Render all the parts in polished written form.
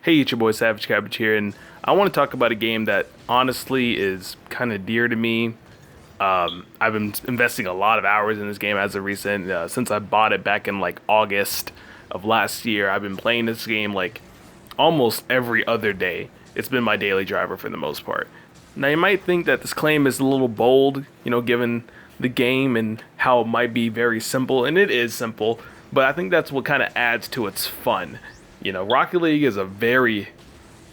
Hey, it's your boy Savage Cabbage here, and I want to talk about a game that honestly is kind of dear to me. I've been investing a lot of hours in this game as of recent. Since I bought it back in like August of last year, I've been playing this game like almost every other day. It's been my daily driver for the most part. Now, you might think that this claim is a little bold, given the game and how it might be very simple, and it is simple, but I think that's what kind of adds to its fun. Rocket League is a very,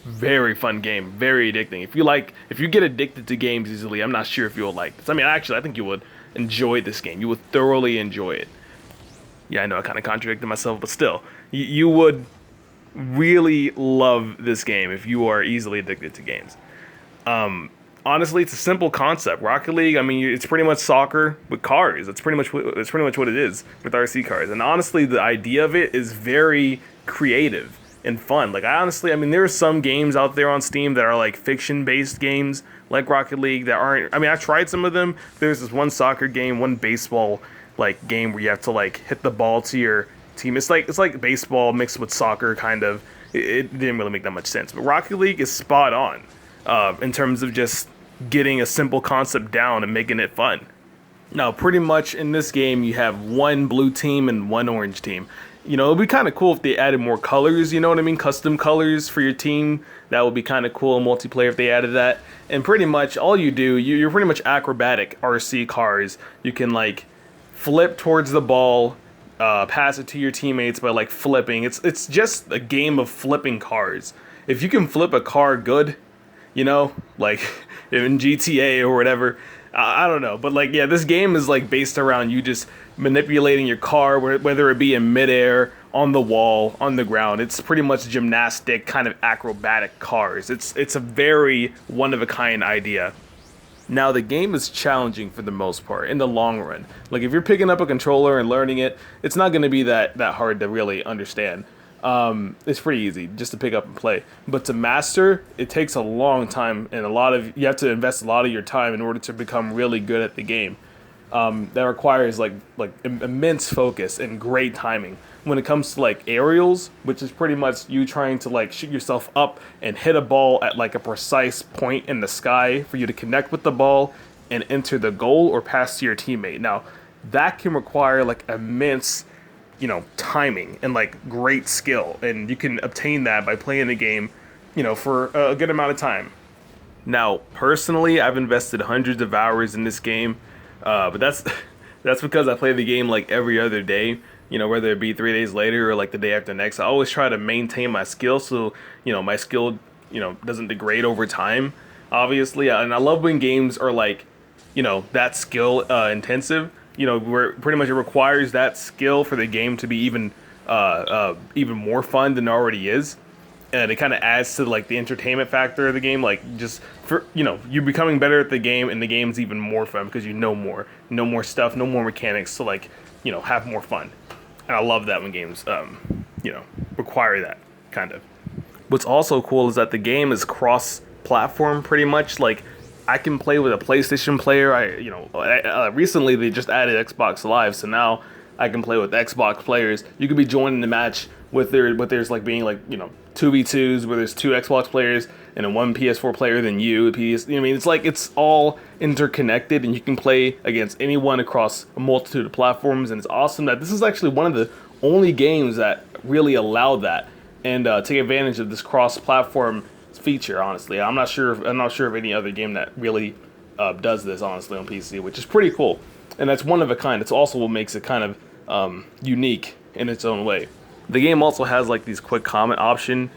very fun game, very addicting. If you get addicted to games easily, I'm not sure if you'll like this. I mean, actually, I think you would enjoy this game. You would thoroughly enjoy it. Yeah, I know I kind of contradicted myself, but still, you would really love this game if you are easily addicted to games. Honestly, it's a simple concept. Rocket League, I mean, it's pretty much soccer with cars. That's pretty much what it is with RC cars. And honestly, the idea of it is very creative and fun. I mean, there are some games out there on Steam that are like fiction-based games, like Rocket League, that aren't. I mean, I've tried some of them. There's this one soccer game, one baseball like game where you have to like hit the ball to your team. It's like baseball mixed with soccer, kind of. It didn't really make that much sense. But Rocket League is spot on in terms of just getting a simple concept down and making it fun. Now, pretty much in this game, you have one blue team and one orange team. It'd be kind of cool if they added more colors, you know what I mean? Custom colors for your team. That would be kind of cool in multiplayer if they added that. And pretty much all you do, you're pretty much acrobatic RC cars. You can, like, flip towards the ball, pass it to your teammates by, like, flipping. It's just a game of flipping cars. If you can flip a car good, like in GTA or whatever. I don't know, but like, yeah, this game is like based around you just manipulating your car, whether it be in midair, on the wall, on the ground. It's pretty much gymnastic, kind of acrobatic cars. It's a very one of a kind idea. Now, the game is challenging for the most part in the long run. Like, if you're picking up a controller and learning it, it's not going to be that hard to really understand. It's pretty easy just to pick up and play, but to master, it takes a long time, and you have to invest a lot of your time in order to become really good at the game. That requires like immense focus and great timing. When it comes to like aerials, which is pretty much you trying to like shoot yourself up and hit a ball at like a precise point in the sky for you to connect with the ball and enter the goal or pass to your teammate. Now, that can require like immense timing and like great skill, and you can obtain that by playing the game, for a good amount of time. Now, personally, I've invested hundreds of hours in this game, but that's that's because I play the game like every other day. Whether it be 3 days later or like the day after next. I always try to maintain my skill so my skill doesn't degrade over time. Obviously, and I love when games are like that skill intensive. Where pretty much it requires that skill for the game to be even more fun than it already is, and it kind of adds to like the entertainment factor of the game. Like, just for you becoming better at the game, and the game's even more fun because you know more stuff, no more mechanics to like have more fun. And I love that when games require that kind of. What's also cool is that the game is cross-platform pretty much. Like, I can play with a PlayStation player. Recently they just added Xbox Live, so now I can play with Xbox players. You could be joining the match with there's like being like 2v2s where there's two Xbox players and then one PS4 player, then you PS. I mean, it's like it's all interconnected, and you can play against anyone across a multitude of platforms. And it's awesome that this is actually one of the only games that really allow that and take advantage of this cross-platform feature. Honestly, I'm not sure of any other game that really does this honestly on PC, which is pretty cool, and that's one of a kind. It's also what makes it kind of unique in its own way. The game also has like these quick comment option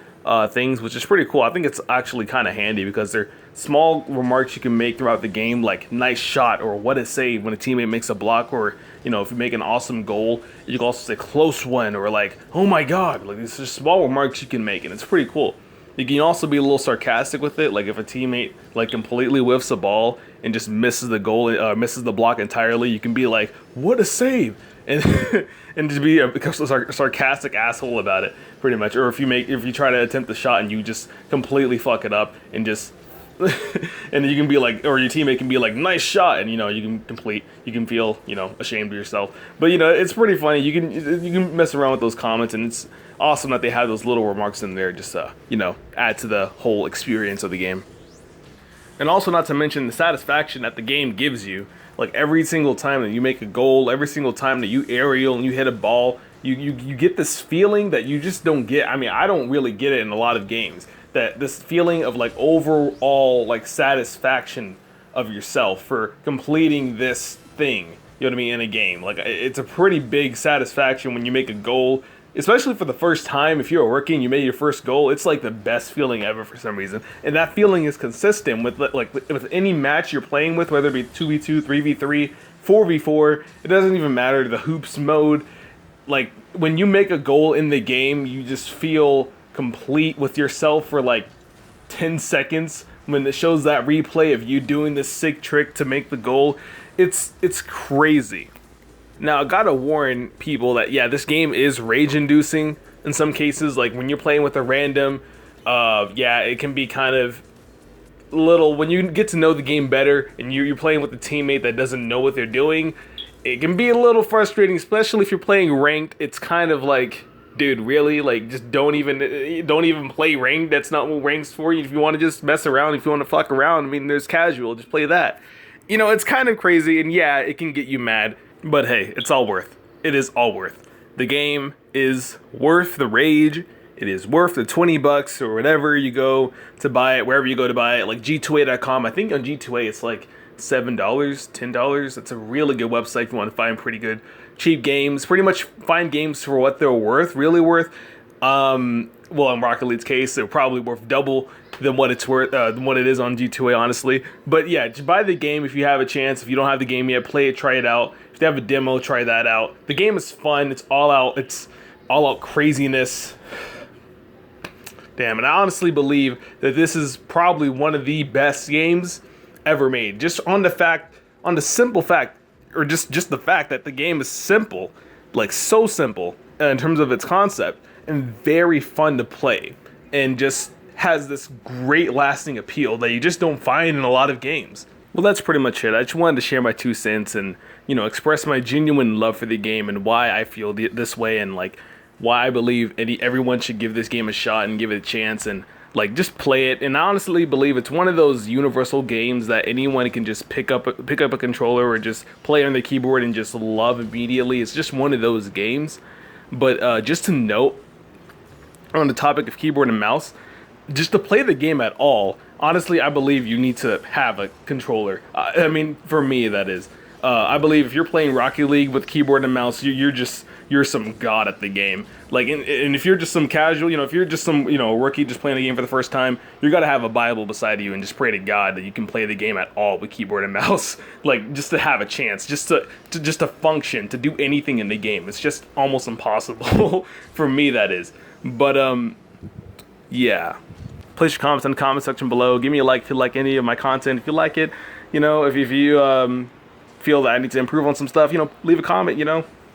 things, which is pretty cool. I think it's actually kind of handy because they're small remarks you can make throughout the game, like nice shot or what a save when a teammate makes a block, or if you make an awesome goal. You can also say close one, or like, oh my god. Like, these are small remarks you can make, and it's pretty cool. You can also be a little sarcastic with it, like if a teammate like completely whiffs a ball and just misses the goal, misses the block entirely, you can be like, "What a save!" and and just be a sarcastic asshole about it, pretty much. Or if you try to attempt the shot and you just completely fuck it up and just and you can be like, or your teammate can be like, nice shot, and you can feel ashamed of yourself. But it's pretty funny. You can mess around with those comments, and it's awesome that they have those little remarks in there, just add to the whole experience of the game. And also, not to mention the satisfaction that the game gives you. Like every single time that you make a goal, every single time that you aerial and you hit a ball, you get this feeling that you just don't get. I mean, I don't really get it in a lot of games. That this feeling of like overall like satisfaction of yourself for completing this thing. You know what I mean, in a game. Like it's a pretty big satisfaction when you make a goal, especially for the first time. If you're working, you made your first goal, it's like the best feeling ever for some reason. And that feeling is consistent with any match you're playing with, whether it be 2v2, 3v3, 4v4, it doesn't even matter, the hoops mode. Like when you make a goal in the game, you just feel complete with yourself for like 10 seconds when it shows that replay of you doing this sick trick to make the goal. It's crazy. Now, I gotta warn people that, yeah, this game is rage-inducing in some cases. Like, when you're playing with a random, it can be kind of little... When you get to know the game better and you're playing with a teammate that doesn't know what they're doing, it can be a little frustrating, especially if you're playing ranked. It's kind of like, dude, really? Like, just don't even play ranked. That's not what rank's for. If you want to just mess around, if you want to fuck around, I mean, there's casual. Just play that. It's kind of crazy, and yeah, it can get you mad. But hey, it's all worth. It is all worth. The game is worth the rage. It is worth the $20 or whatever you go to buy it, wherever you go to buy it. Like G2A.com. I think on G2A it's like $7, $10. It's a really good website if you want to find pretty good, cheap games. Pretty much find games for what they're worth, really worth. Well, in Rocket League's case, they're probably worth double than what it's worth, than what it is on G2A, honestly. But yeah, just buy the game if you have a chance. If you don't have the game yet, play it, try it out. If they have a demo, try that out. The game is fun. It's all out craziness. Damn, and I honestly believe that this is probably one of the best games ever made. Just on the simple fact, or just the fact that the game is simple, like so simple in terms of its concept, and very fun to play, and just has this great lasting appeal that you just don't find in a lot of games. Well, that's pretty much it. I just wanted to share my 2 cents and, express my genuine love for the game and why I feel this way, and like why I believe everyone should give this game a shot and give it a chance and like just play it. And I honestly believe it's one of those universal games that anyone can just pick up a controller or just play on the keyboard and just love immediately. It's just one of those games. But just to note, on the topic of keyboard and mouse, just to play the game at all, honestly, I believe you need to have a controller. I mean, for me, that is. I believe if you're playing Rocket League with keyboard and mouse, you're some god at the game. Like, and if you're just some casual, if you're just some, rookie just playing the game for the first time, you gotta have a Bible beside you and just pray to God that you can play the game at all with keyboard and mouse. Like, just to have a chance, just to function, to do anything in the game. It's just almost impossible for me, that is. But yeah. Place your comments in the comment section below. Give me a like if you like any of my content. If you like it, if you feel that I need to improve on some stuff, leave a comment,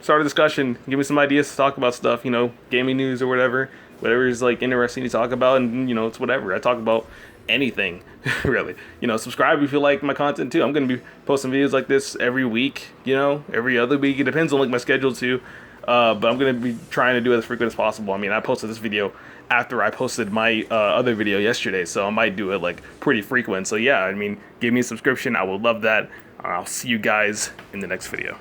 start a discussion, give me some ideas to talk about stuff, gaming news or whatever is like interesting to talk about, and it's whatever. I talk about anything, really. Subscribe if you like my content too. I'm gonna be posting videos like this every week, every other week. It depends on like my schedule too. But I'm gonna be trying to do it as frequent as possible. I mean, I posted this video after I posted my other video yesterday, so I might do it like pretty frequent. So yeah, I mean, give me a subscription. I would love that. I'll see you guys in the next video.